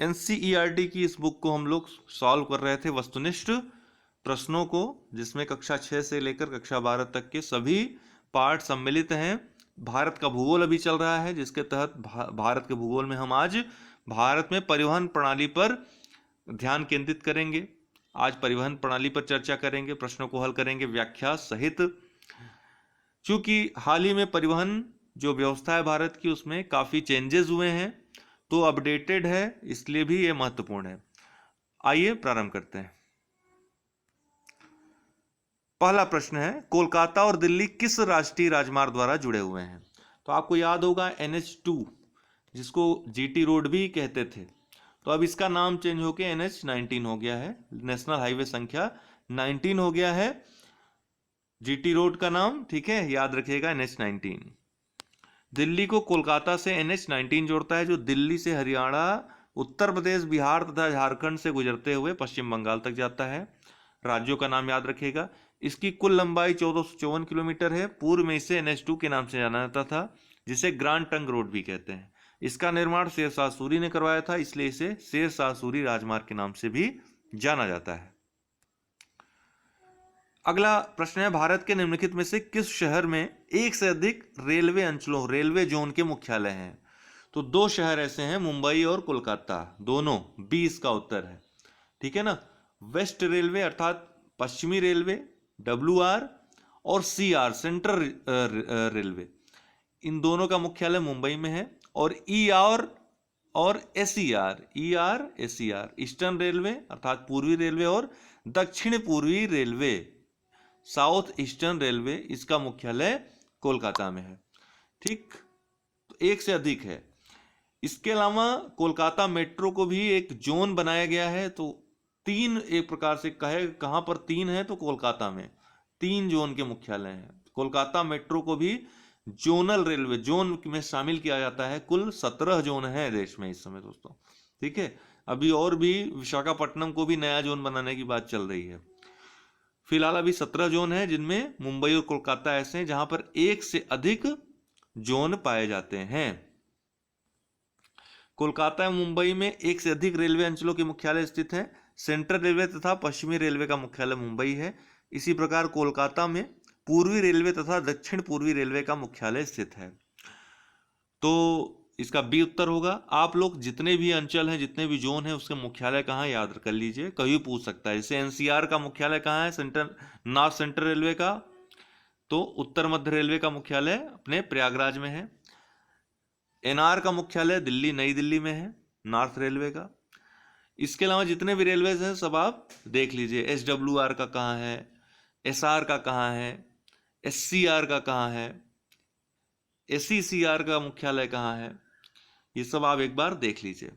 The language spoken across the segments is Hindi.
एनसीईआरटी की इस बुक को हम लोग सॉल्व कर रहे थे, वस्तुनिष्ठ प्रश्नों को, जिसमें कक्षा 6 से लेकर कक्षा 12 तक के सभी पार्ट सम्मिलित हैं। भारत का भूगोल अभी चल रहा है, जिसके तहत भारत के भूगोल में हम आज भारत में परिवहन प्रणाली पर ध्यान केंद्रित करेंगे। आज परिवहन प्रणाली पर चर्चा करेंगे, प्रश्नों को हल करेंगे व्याख्या सहित। चूंकि हाल ही में परिवहन जो व्यवस्था है भारत की, उसमें काफी चेंजेस हुए हैं, तो अपडेटेड है, इसलिए भी ये महत्वपूर्ण है। आइए प्रारंभ करते हैं। पहला प्रश्न है, कोलकाता और दिल्ली किस राष्ट्रीय राजमार्ग द्वारा जुड़े हुए हैं? तो आपको याद होगा NH2, जिसको GT रोड भी कहते थे, तो अब इसका नाम चेंज होकर NH19 हो गया है, नेशनल हाईवे संख्या 19 हो गया है GT रोड का नाम, ठीक है, याद रखिएगा NH19। दिल्ली को कोलकाता से NH19 जोड़ता है, जो दिल्ली से हरियाणा, उत्तर प्रदेश, बिहार तथा झारखंड से गुजरते हुए पश्चिम बंगाल तक जाता है। राज्यों का नाम याद रखिएगा। इसकी कुल लंबाई 1454 किलोमीटर है। पूर्व में इसे NH2 के नाम से जाना जाता था, जिसे ग्रांड ट्रंक रोड भी कहते हैं। इसका निर्माण शेरशाह सूरी ने करवाया था, इसलिए इसे शेरशाह सूरी राजमार्ग के नाम से भी जाना जाता है। अगला प्रश्न है, भारत के निम्नलिखित में से किस शहर में एक से अधिक रेलवे अंचलों, रेलवे जोन के मुख्यालय हैं? तो दो शहर ऐसे हैं, मुंबई और कोलकाता, दोनों। 20 का उत्तर है, ठीक है ना। वेस्ट रेलवे अर्थात पश्चिमी रेलवे, WR, और CR सेंट्रल रेलवे, इन दोनों का मुख्यालय मुंबई में है। और ER और SER ईस्टर्न रेलवे अर्थात पूर्वी रेलवे और दक्षिण पूर्वी रेलवे, साउथ ईस्टर्न रेलवे, इसका मुख्यालय कोलकाता में है, ठीक। तो एक से अधिक है। इसके अलावा कोलकाता मेट्रो को भी एक जोन बनाया गया है, तो 3 एक प्रकार से कहे, कहां पर 3 है? तो कोलकाता में 3 जोन के मुख्यालय हैं। कोलकाता मेट्रो को भी जोनल रेलवे जोन में शामिल किया जाता है। कुल 17 जोन है देश में इस समय दोस्तों, ठीक है। अभी और भी विशाखापट्टनम को भी नया जोन बनाने की बात चल रही है। फिलहाल अभी 17 जोन है, जिनमें मुंबई और कोलकाता ऐसे हैं जहां पर एक से अधिक जोन पाए जाते हैं। कोलकाता एवं मुंबई में एक से अधिक रेलवे अंचलों के मुख्यालय स्थित हैं। सेंट्रल रेलवे तथा पश्चिमी रेलवे का मुख्यालय मुंबई है। इसी प्रकार कोलकाता में पूर्वी रेलवे तथा दक्षिण पूर्वी रेलवे का मुख्यालय स्थित है। तो इसका बी उत्तर होगा। आप लोग जितने भी अंचल हैं, जितने भी जोन हैं, उसके मुख्यालय कहाँ याद कर लीजिए, कभी पूछ सकता है। जैसे NCR का मुख्यालय कहाँ है? नॉर्थ सेंट्रल रेलवे का, तो उत्तर मध्य रेलवे का मुख्यालय अपने प्रयागराज में है। NR का मुख्यालय दिल्ली, नई दिल्ली में है, नॉर्थ रेलवे का। इसके अलावा जितने भी रेलवेज हैं सब आप देख लीजिए। SWR का कहाँ है, SR का कहाँ है, SCR का कहाँ है, SECR का मुख्यालय कहाँ है, ये सब आप एक बार देख लीजिए।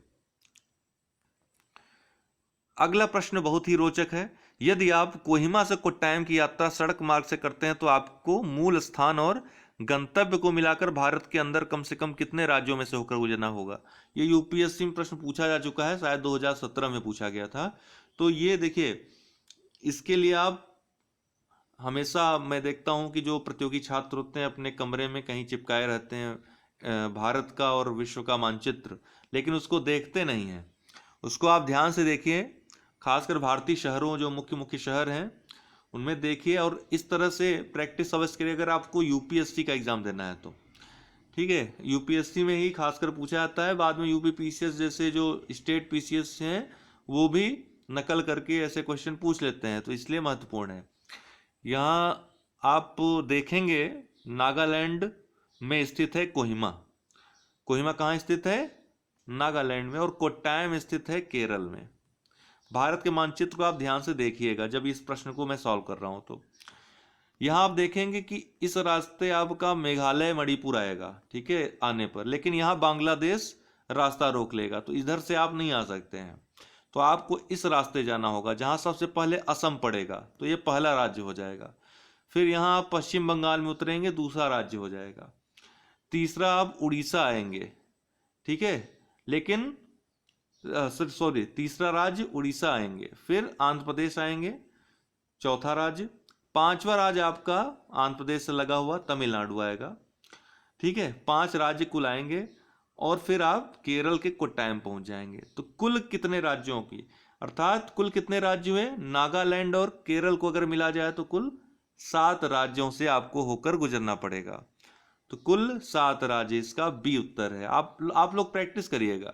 अगला प्रश्न बहुत ही रोचक है। यदि आप कोहिमा से कोट्टायम की यात्रा सड़क मार्ग से करते हैं तो आपको मूल स्थान और गंतव्य को मिलाकर भारत के अंदर कम से कम कितने राज्यों में से होकर गुजरना होगा? ये UPSC में प्रश्न पूछा जा चुका है, शायद 2017 में पूछा गया था। तो ये देखिए, इसके लिए आप हमेशा, मैं देखता हूं कि जो प्रतियोगी छात्र होते हैं अपने कमरे में कहीं चिपकाए रहते हैं भारत का और विश्व का मानचित्र, लेकिन उसको देखते नहीं हैं। उसको आप ध्यान से देखिए, खासकर भारतीय शहरों, जो मुख्य मुख्य शहर हैं उनमें देखिए, और इस तरह से प्रैक्टिस अवश्य करिए अगर आपको UPSC का एग्जाम देना है तो, ठीक है। UPSC में ही खासकर पूछा जाता है, बाद में UPPCS जैसे जो स्टेट PCS हैं वो भी नकल करके ऐसे क्वेश्चन पूछ लेते हैं, तो इसलिए महत्वपूर्ण है। यहाँ आप देखेंगे नागालैंड में स्थित है कोहिमा। कोहिमा कहाँ स्थित है? नागालैंड में। और कोट्टायम स्थित है केरल में। भारत के मानचित्र को आप ध्यान से देखिएगा जब इस प्रश्न को मैं सॉल्व कर रहा हूं तो यहां आप देखेंगे कि इस रास्ते आपका मेघालय, मणिपुर आएगा, ठीक है, आने पर, लेकिन यहां बांग्लादेश रास्ता रोक लेगा, तो इधर से आप नहीं आ सकते हैं। तो आपको इस रास्ते जाना होगा जहां सबसे पहले असम पड़ेगा, तो ये पहला राज्य हो जाएगा। फिर यहां आप पश्चिम बंगाल में उतरेंगे, दूसरा राज्य हो जाएगा। तीसरा आप उड़ीसा आएंगे, ठीक है, लेकिन सॉरी, तीसरा राज्य उड़ीसा आएंगे, फिर आंध्र प्रदेश आएंगे, चौथा राज्य। पांचवा राज्य आपका आंध्र प्रदेश से लगा हुआ तमिलनाडु आएगा, ठीक है। 5 राज्य कुल आएंगे। और फिर आप केरल के कोट्टायम पहुंच जाएंगे। तो कुल कितने राज्यों की, अर्थात कुल कितने राज्य हुए, नागालैंड और केरल को अगर मिला जाए तो कुल 7 राज्यों से आपको होकर गुजरना पड़ेगा। तो कुल 7 राज्य, इसका बी उत्तर है। आप लोग प्रैक्टिस करिएगा,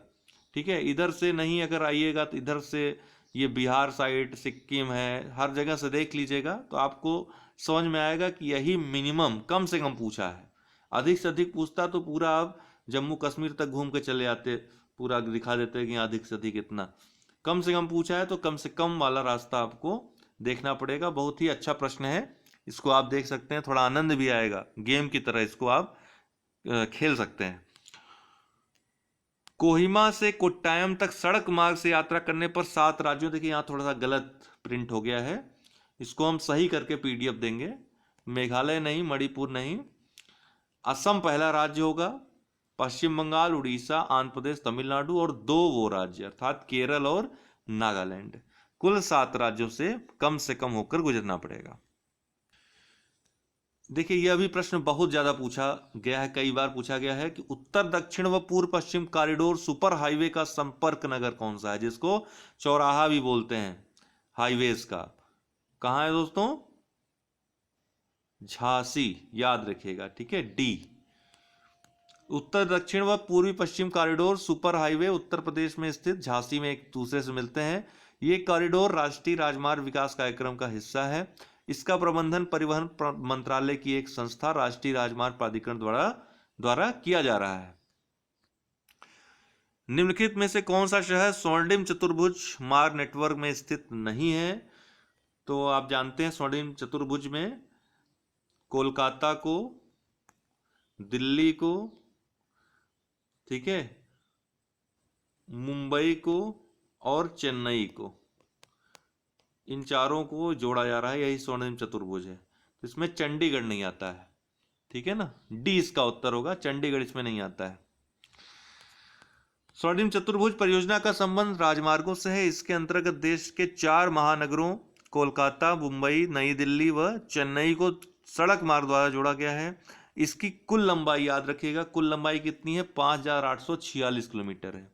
ठीक है। इधर से नहीं अगर आइएगा तो इधर से ये बिहार साइड, सिक्किम है, हर जगह से देख लीजिएगा तो आपको समझ में आएगा कि यही मिनिमम कम से कम पूछा है। अधिक से अधिक पूछता तो पूरा आप जम्मू कश्मीर तक घूम के चले आते, पूरा दिखा देते कि अधिक से अधिक इतना। कम से कम पूछा है तो कम से कम वाला रास्ता आपको देखना पड़ेगा। बहुत ही अच्छा प्रश्न है, इसको आप देख सकते हैं, थोड़ा आनंद भी आएगा, गेम की तरह इसको आप खेल सकते हैं। कोहिमा से कोट्टायम तक सड़क मार्ग से यात्रा करने पर 7 राज्यों, देखिए यहाँ थोड़ा सा गलत प्रिंट हो गया है, इसको हम सही करके पीडीएफ देंगे। मेघालय नहीं, मणिपुर नहीं, असम पहला राज्य होगा, पश्चिम बंगाल, उड़ीसा, आंध्र प्रदेश, तमिलनाडु और 2 वो राज्य अर्थात केरल और नागालैंड। कुल 7 राज्यों से कम होकर गुजरना पड़ेगा। देखिए यह भी प्रश्न बहुत ज्यादा पूछा गया है, कई बार पूछा गया है कि उत्तर दक्षिण व पूर्व पश्चिम कॉरिडोर सुपर हाईवे का संपर्क नगर कौन सा है, जिसको चौराहा भी बोलते हैं हाईवेज का। कहाँ है दोस्तों, झांसी, याद रखिएगा, ठीक है, डी। उत्तर दक्षिण व पूर्वी पश्चिम corridor super highway Uttar Pradesh में स्थित झांसी में एक दूसरे से मिलते हैं। ये कॉरिडोर राष्ट्रीय राजमार्ग विकास कार्यक्रम का हिस्सा है। इसका प्रबंधन परिवहन मंत्रालय की एक संस्था राष्ट्रीय राजमार्ग प्राधिकरण द्वारा किया जा रहा है। निम्नलिखित में से कौन सा शहर स्वर्णिम चतुर्भुज मार्ग नेटवर्क में स्थित नहीं है। तो आप जानते हैं स्वर्णिम चतुर्भुज में कोलकाता को, दिल्ली को, ठीक है, मुंबई को और चेन्नई को, इन चारों को जोड़ा जा रहा है, यही स्वर्णिम चतुर्भुज है। तो इसमें चंडीगढ़ नहीं आता है, ठीक है ना, डी इसका उत्तर होगा, चंडीगढ़ इसमें नहीं आता है। स्वर्णिम चतुर्भुज परियोजना का संबंध राजमार्गों से है। इसके अंतर्गत देश के 4 महानगरों कोलकाता, मुंबई, नई दिल्ली व चेन्नई को सड़क मार्ग द्वारा जोड़ा गया है। इसकी कुल लंबाई याद रखिएगा, कुल लंबाई कितनी है, 5846 किलोमीटर है।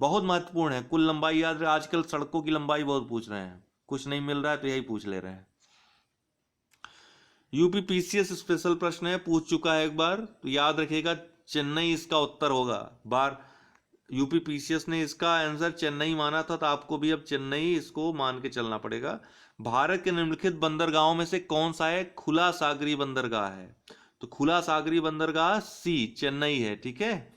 बहुत महत्वपूर्ण है, कुल लंबाई याद रहे। आजकल सड़कों की लंबाई बहुत पूछ रहे हैं, कुछ नहीं मिल रहा है तो यही पूछ ले रहे हैं। यूपी पीसीएस स्पेशल प्रश्न है, पूछ चुका है एक बार, तो याद रखिएगा चेन्नई इसका उत्तर होगा। बार यूपी पीसीएस ने इसका आंसर चेन्नई माना था, तो आपको भी अब चेन्नई इसको मान के चलना पड़ेगा। भारत के निम्नलिखित बंदरगाहों में से कौन सा है खुला सागरी बंदरगाह है। तो खुला सागरी बंदरगाह सी चेन्नई है, ठीक है।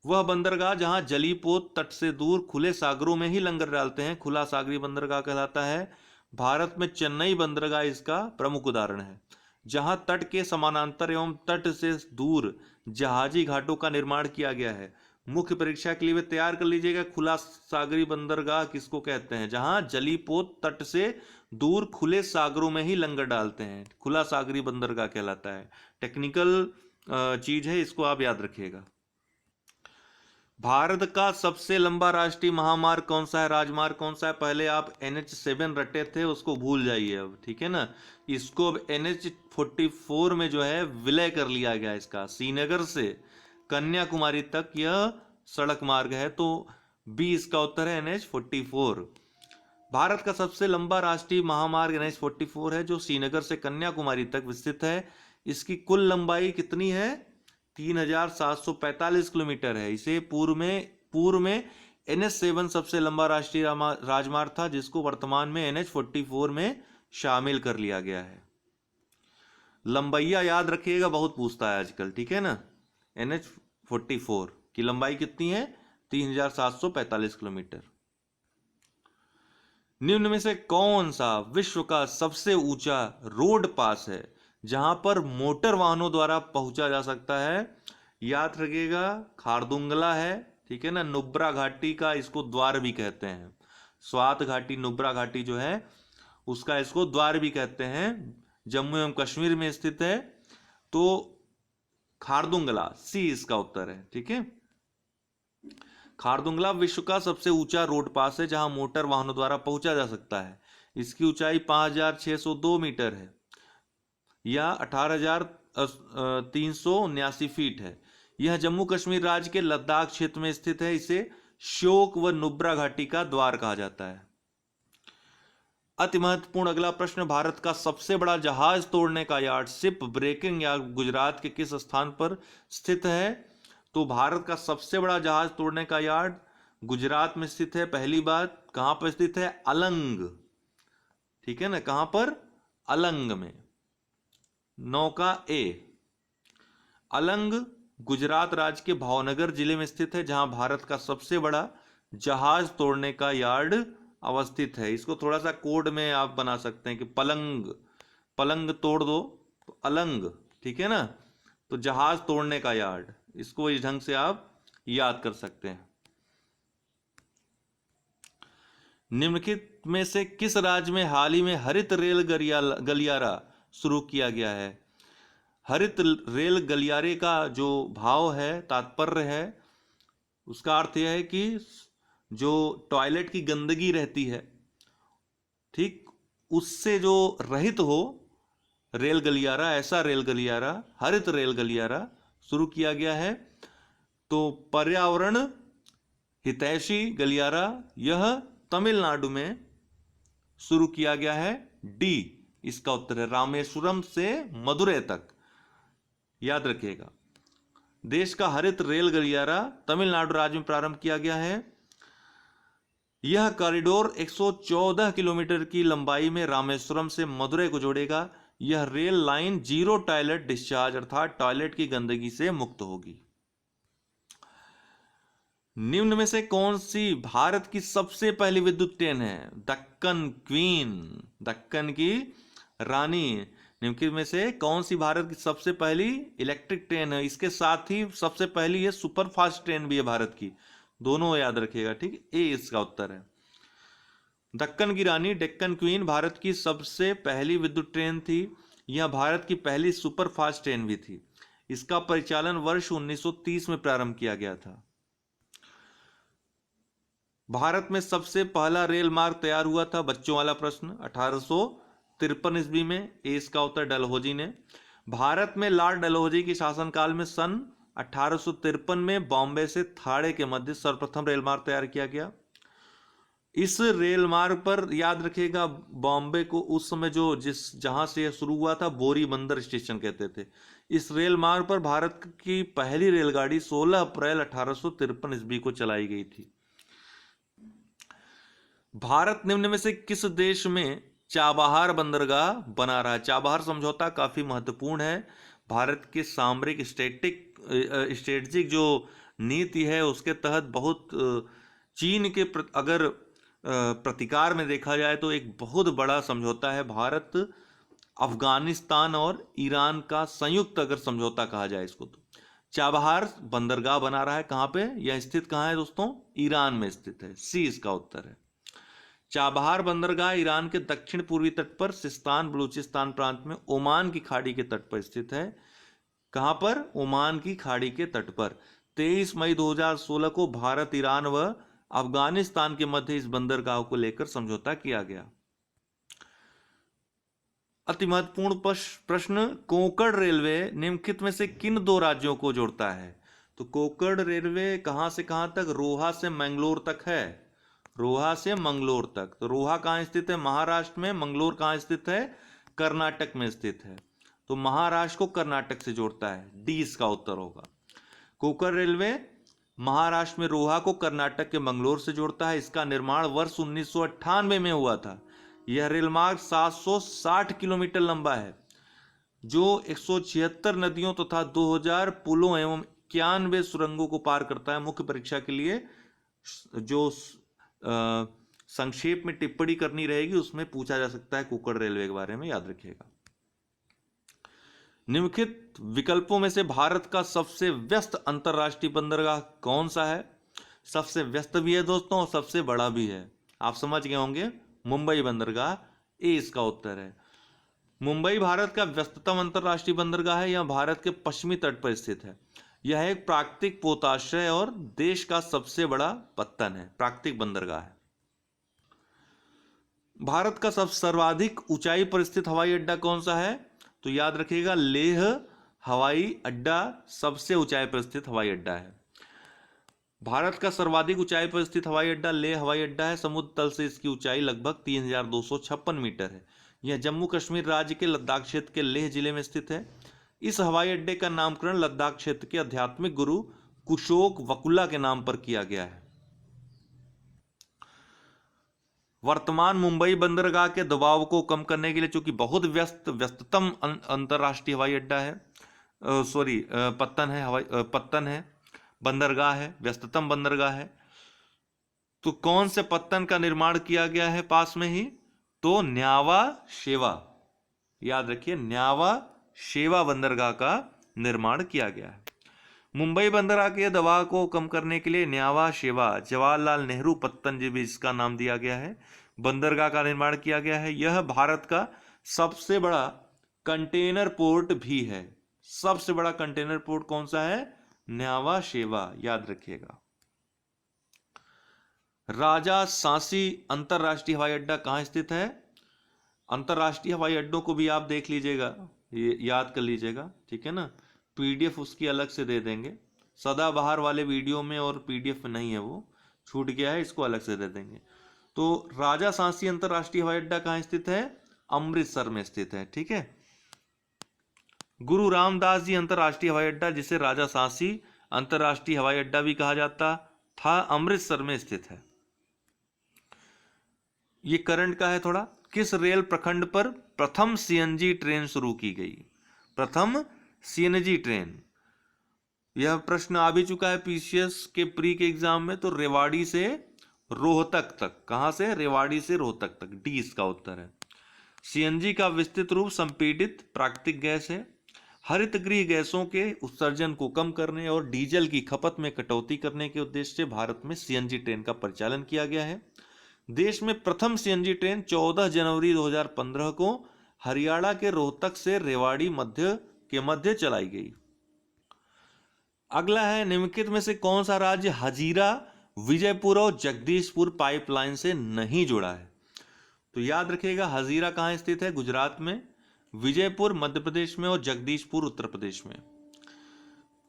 वह बंदरगाह जहां जली पोत तट से दूर खुले सागरों में ही लंगर डालते हैं, खुला सागरी बंदरगाह कहलाता है। भारत में चेन्नई बंदरगाह इसका प्रमुख उदाहरण है, जहां तट के समानांतर एवं तट से दूर जहाजी घाटों का निर्माण किया गया है। मुख्य परीक्षा के लिए वे तैयार कर लीजिएगा, खुला सागरी बंदरगाह किसको कहते हैं, जहां जली पोत तट से दूर खुले सागरों में ही लंगर डालते हैं, खुला सागरी बंदरगाह कहलाता है। टेक्निकल चीज है, इसको आप याद रखिएगा। भारत का सबसे लंबा राष्ट्रीय महामार्ग कौन सा है, राजमार्ग कौन सा है। पहले आप NH7 रटे थे, उसको भूल जाइए अब, ठीक है ना। इसको अब NH44 में जो है विलय कर लिया गया। इसका श्रीनगर से कन्याकुमारी तक यह सड़क मार्ग है, तो बी इसका उत्तर है, NH44। भारत का सबसे लंबा राष्ट्रीय महामार्ग NH44 है, जो श्रीनगर से कन्याकुमारी तक विस्तृत है। इसकी कुल लंबाई कितनी है, 3745 किलोमीटर है। इसे पूर्व में NH7 सबसे लंबा राष्ट्रीय राजमार्ग था, जिसको वर्तमान में NH44 में शामिल कर लिया गया है। लंबाइया याद रखिएगा, बहुत पूछता है आजकल, ठीक है ना। NH44 की लंबाई कितनी है, 3745 किलोमीटर। निम्न में से कौन सा विश्व का सबसे ऊंचा रोड पास है जहां पर मोटर वाहनों द्वारा पहुंचा जा सकता है। याद रखिएगा, खारदुंगला है, ठीक है ना। नुब्रा घाटी का इसको द्वार भी कहते हैं, स्वात घाटी, नुब्रा घाटी जो है उसका इसको द्वार भी कहते हैं, जम्मू एवं कश्मीर में स्थित है। तो खारदुंगला सी इसका उत्तर है, ठीक है। खारदुंगला विश्व का सबसे ऊंचा रोड पास है जहां मोटर वाहनों द्वारा पहुंचा जा सकता है। इसकी ऊंचाई 5602 मीटर है या 18,379 फीट है। यह जम्मू कश्मीर राज्य के लद्दाख क्षेत्र में स्थित है। इसे श्योक व नुब्रा घाटी का द्वार कहा जाता है। अति महत्वपूर्ण अगला प्रश्न, भारत का सबसे बड़ा जहाज तोड़ने का yard ship breaking yard Gujarat के किस स्थान पर स्थित है? तो भारत का सबसे बड़ा जहाज तोड़ने का यार्ड गुजरात में स्थित है। पहली बात, कहां पर स्थित है? अलंग, ठीक है ना, कहां पर? अलंग में। नौका ए, अलंग गुजरात राज्य के भावनगर जिले में स्थित है, जहां भारत का सबसे बड़ा जहाज तोड़ने का यार्ड अवस्थित है। इसको थोड़ा सा कोड में आप बना सकते हैं कि पलंग, पलंग तोड़ दो तो अलंग, ठीक है ना, तो जहाज तोड़ने का यार्ड, इसको इस ढंग से आप याद कर सकते हैं। निम्नलिखित में से किस राज्य में हाल ही में हरित रेल गलियारा शुरू किया गया है? हरित रेल गलियारे का जो भाव है, तात्पर्य है, उसका अर्थ यह है कि जो टॉयलेट की गंदगी रहती है, ठीक, उससे जो रहित हो रेल गलियारा, ऐसा रेल गलियारा, हरित रेल गलियारा शुरू किया गया है। तो पर्यावरण हितैषी गलियारा यह तमिलनाडु में शुरू किया गया है। डी इसका उत्तर है, रामेश्वरम से मदुरै तक, याद रखिएगा। देश का हरित रेल गलियारा तमिलनाडु राज्य में प्रारंभ किया गया है। यह कॉरिडोर 114 किलोमीटर की लंबाई में रामेश्वरम से मदुरै को जोड़ेगा। यह rail line zero toilet discharge अर्थात टॉयलेट की गंदगी से मुक्त होगी। निम्न में से कौन सी भारत की सबसे पहली विद्युत ट्रेन है? दक्कन क्वीन, दक्कन की रानी। निम्नलिखित में से कौन सी भारत की सबसे पहली इलेक्ट्रिक ट्रेन है? इसके साथ ही सबसे पहली ये सुपर फास्ट ट्रेन भी है भारत की, दोनों याद रखिएगा, ठीक। ए इसका उत्तर है। दक्कन की रानी, डेक्कन क्वीन भारत की सबसे पहली विद्युत ट्रेन थी। यह भारत की पहली सुपर फास्ट ट्रेन भी थी। इसका परिचालन वर्ष 1930 में प्रारंभ किया गया था। भारत में सबसे पहला रेल मार्ग तैयार हुआ था, बच्चों वाला प्रश्न, 1853 ईस्वी में। ए इसका उत्तर डलहौजी ने। भारत में लॉर्ड डलहौजी के शासनकाल में सन 1853 में बॉम्बे से थाड़े के मध्य सर्वप्रथम रेल मार्ग तैयार किया गया। इस रेल मार्ग पर याद रखिएगा, बॉम्बे को उस समय जो जहां से यह शुरू हुआ था बोरी बंदर स्टेशन कहते थे। इस रेल मार्ग पर भारत की पहली रेलगाड़ी 16 अप्रैल 1853 ईस्वी को चलाई गई थी। भारत निम्न में से किस देश में चाबहार बंदरगाह बना रहा है? चाबहार समझौता काफी महत्वपूर्ण है। भारत के सामरिक स्ट्रेटेजिक जो नीति है उसके तहत बहुत चीन के अगर प्रतिकार में देखा जाए तो एक बहुत बड़ा समझौता है। भारत अफगानिस्तान और ईरान का संयुक्त अगर समझौता कहा जाए इसको, तो चाबहार बंदरगाह बना रहा है। कहां पे यह स्थित, कहां है दोस्तों? ईरान में स्थित है। सी इसका उत्तर है। चाबहार बंदरगाह ईरान के दक्षिण पूर्वी तट पर सिस्तान बलूचिस्तान प्रांत में ओमान की खाड़ी के तट पर स्थित है। कहां पर? ओमान की खाड़ी के तट पर। 23 मई 2016 को भारत, ईरान व अफगानिस्तान के मध्य इस बंदरगाह को लेकर समझौता किया गया। अति महत्वपूर्ण प्रश्न, कोंकण रेलवे निम्नलिखित में से किन दो राज्यों को जोड़ता है? तो कोंकण रेलवे कहां से कहां तक? रोहा से मंगलोर तक है। रोहा से मंगलोर तक। तो रोहा कहां स्थित है? महाराष्ट्र में। मंगलोर कहां स्थित है? कर्नाटक में स्थित है। तो महाराष्ट्र को कर्नाटक से जोड़ता है। डी इसका उत्तर होगा। कोंकण रेलवे महाराष्ट्र में रोहा को कर्नाटक के मंगलोर से जोड़ता है। इसका निर्माण वर्ष 1998 में हुआ था। यह रेल मार्ग 760 किलोमीटर लंबा है, जो 176 नदियों तथा 2000 पुलों एवं 91 सुरंगों को पार करता है। मुख्य परीक्षा के लिए जो संक्षेप में टिप्पणी करनी रहेगी उसमें पूछा जा सकता है कोंकण रेलवे के बारे में, याद रखिएगा। निम्नलिखित विकल्पों में से भारत का सबसे व्यस्त अंतरराष्ट्रीय बंदरगाह कौन सा है? सबसे व्यस्त भी है दोस्तों और सबसे बड़ा भी है। आप समझ गए होंगे, मुंबई बंदरगाह। ए इसका उत्तर है। मुंबई भारत का व्यस्ततम अंतरराष्ट्रीय बंदरगाह है। यह भारत के पश्चिमी तट पर स्थित है। यह एक प्राकृतिक पोताश्रय और देश का सबसे बड़ा पत्तन है, प्राकृतिक बंदरगाह है। भारत का सर्वाधिक ऊंचाई पर स्थित हवाई अड्डा कौन सा है? तो याद रखिएगा, लेह हवाई अड्डा सबसे ऊंचाई पर स्थित हवाई अड्डा है। भारत का सर्वाधिक ऊंचाई पर स्थित हवाई अड्डा लेह हवाई अड्डा है। समुद्र तल से इसकी ऊंचाई लगभग 3256 मीटर है। यह जम्मू कश्मीर राज्य के लद्दाख क्षेत्र के लेह जिले में स्थित है। इस हवाई अड्डे का नामकरण लद्दाख क्षेत्र के आध्यात्मिक गुरु कुशोक वकुला के नाम पर किया गया है। वर्तमान मुंबई बंदरगाह के दबाव को कम करने के लिए, चूंकि बहुत व्यस्ततम अंतर्राष्ट्रीय हवाई अड्डा है, पत्तन है, बंदरगाह है, व्यस्ततम बंदरगाह है, तो कौन से पत्तन का निर्माण किया गया है पास में ही? तो न्यावा शेवा, याद रखिए, न्यावा शेवा बंदरगाह का निर्माण किया गया है। मुंबई बंदरगाह के दबाव को कम करने के लिए न्यावा शेवा जवाहरलाल नेहरू पत्तन भी इसका नाम दिया गया है, बंदरगाह का निर्माण किया गया है। यह भारत का सबसे बड़ा कंटेनर पोर्ट भी है। सबसे बड़ा कंटेनर पोर्ट कौन सा है? न्यावा शेवा, याद रखिएगा। राजा सांसी अंतरराष्ट्रीय हवाई अड्डा कहां स्थित है? अंतरराष्ट्रीय हवाई अड्डों को भी आप देख लीजिएगा, ये याद कर लीजिएगा, ठीक है ना। पीडीएफ उसकी अलग से दे देंगे, सदाबहार वाले वीडियो में और पीडीएफ में नहीं है, वो छूट गया है, इसको अलग से दे देंगे। तो राजा सांसी अंतरराष्ट्रीय हवाई अड्डा कहां स्थित है? अमृतसर में स्थित है, ठीक है। गुरु रामदास जी अंतरराष्ट्रीय हवाई अड्डा, जिसे राजा सांसी अंतरराष्ट्रीय हवाई अड्डा भी कहा जाता था, अमृतसर में स्थित है। ये करंट का है थोड़ा। किस रेल प्रखंड पर प्रथम सीएनजी ट्रेन शुरू की गई? प्रथम सीएनजी ट्रेन, यह प्रश्न आ भी चुका है पीसीएस के प्री के एग्जाम में। तो रेवाड़ी से रोहतक तक, कहां से? रेवाड़ी से रोहतक तक, डी इसका उत्तर है। सीएनजी का विस्तृत रूप संपीड़ित प्राकृतिक गैस है। हरित गृह गैसों के उत्सर्जन को कम करने और डीजल की खपत में कटौती करने के उद्देश्य से भारत में सीएनजी ट्रेन का परिचालन किया गया है। देश में प्रथम सीएनजी ट्रेन 14 जनवरी 2015 को हरियाणा के रोहतक से रेवाड़ी मध्य चलाई गई। अगला है, निम्नलिखित में से कौन सा राज्य हजीरा, विजयपुर और जगदीशपुर पाइपलाइन से नहीं जुड़ा है? तो याद रखिएगा, हजीरा कहां स्थित है? गुजरात में, विजयपुर मध्य प्रदेश में और जगदीशपुर उत्तर प्रदेश में।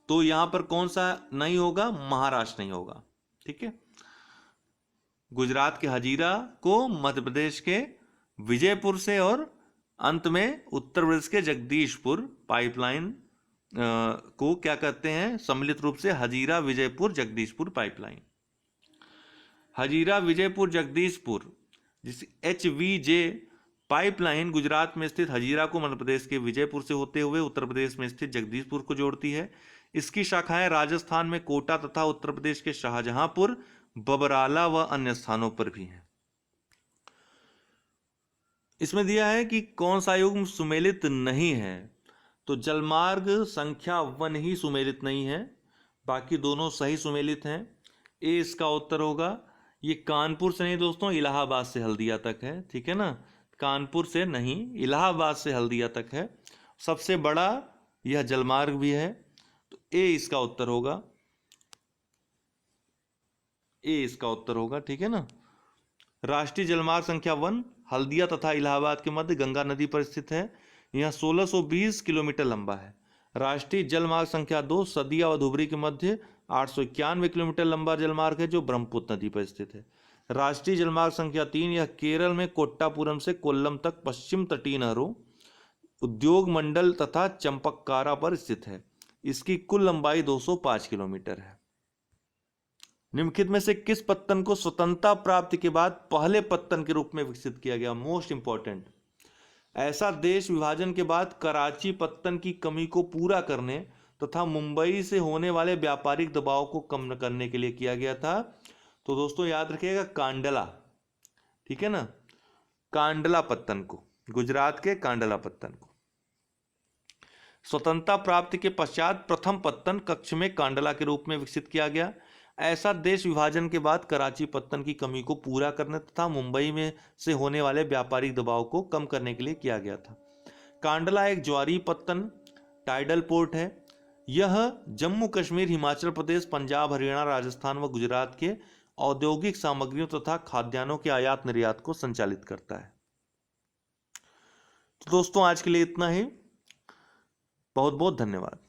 तो यहां पर कौन सा नहीं होगा? महाराष्ट्र नहीं होगा, ठीक है। गुजरात के हजीरा को, मध्य प्रदेश के विजयपुर से और अंत में उत्तर प्रदेश के जगदीशपुर पाइपलाइन को क्या कहते हैं? सम्मिलित रूप से हजीरा विजयपुर जगदीशपुर पाइपलाइन। हजीरा विजयपुर जगदीशपुर, जिस HVJ पाइपलाइन गुजरात में स्थित हजीरा को मध्य प्रदेश के विजयपुर से होते हुए उत्तर प्रदेश में स्थित जगदीशपुर को जोड़ती है। इसकी शाखाएं राजस्थान में कोटा तथा उत्तर प्रदेश के शाहजहांपुर, बबराला व अन्य स्थानों पर भी हैं। इसमें दिया है कि कौन सा युग्म सुमेलित नहीं है? तो जलमार्ग संख्या 1 ही सुमेलित नहीं है, बाकी दोनों सही सुमेलित हैं। ए इसका उत्तर होगा। ये कानपुर से नहीं दोस्तों, इलाहाबाद से हल्दिया तक है, ठीक है ना। कानपुर से नहीं, इलाहाबाद से हल्दिया तक है। सबसे बड़ा यह जलमार्ग भी है, तो ए इसका उत्तर होगा। ए इसका उत्तर होगा, ठीक है ना। राष्ट्रीय जलमार्ग संख्या 1 हल्दिया तथा इलाहाबाद के मध्य गंगा नदी पर स्थित है। यह 1620 किलोमीटर लंबा है। राष्ट्रीय जलमार्ग संख्या 2 सदिया व धुबरी के मध्य 891 किलोमीटर लंबा जलमार्ग है, जो ब्रह्मपुत्र नदी पर स्थित है। राष्ट्रीय जलमार्ग संख्या 3 यह केरल में कोट्टापुरम से कोल्लम तक पश्चिम तटीय नहरों, उद्योग मंडल तथा चंपक्कारा पर स्थित है। इसकी कुल लंबाई 205 किलोमीटर है। निम्नलिखित में से किस पत्तन को स्वतंत्रता प्राप्ति के बाद पहले पत्तन के रूप में विकसित किया गया? मोस्ट इंपॉर्टेंट, ऐसा देश विभाजन के बाद कराची पत्तन की कमी को पूरा करने तथा मुंबई से होने वाले व्यापारिक दबाव को कम करने के लिए किया गया था। तो दोस्तों याद रखिएगा, कांडला, ठीक है ना, कांडला पत्तन को, गुजरात के कांडला पत्तन को। स्वतंत्रता प्राप्ति के पश्चात प्रथम पत्तन कच्छ में कांडला के रूप में विकसित किया गया। ऐसा देश विभाजन के बाद कराची पत्तन की कमी को पूरा करने तथा मुंबई में से होने वाले व्यापारिक दबाव को कम करने के लिए किया गया था। कांडला एक ज्वारीय पत्तन टाइडल पोर्ट है। यह जम्मू कश्मीर, हिमाचल प्रदेश, पंजाब, हरियाणा, राजस्थान व गुजरात के औद्योगिक सामग्रियों तथा खाद्यान्नों के आयात निर्यात को संचालित करता है। तो दोस्तों आज के लिए इतना ही। बहुत बहुत धन्यवाद।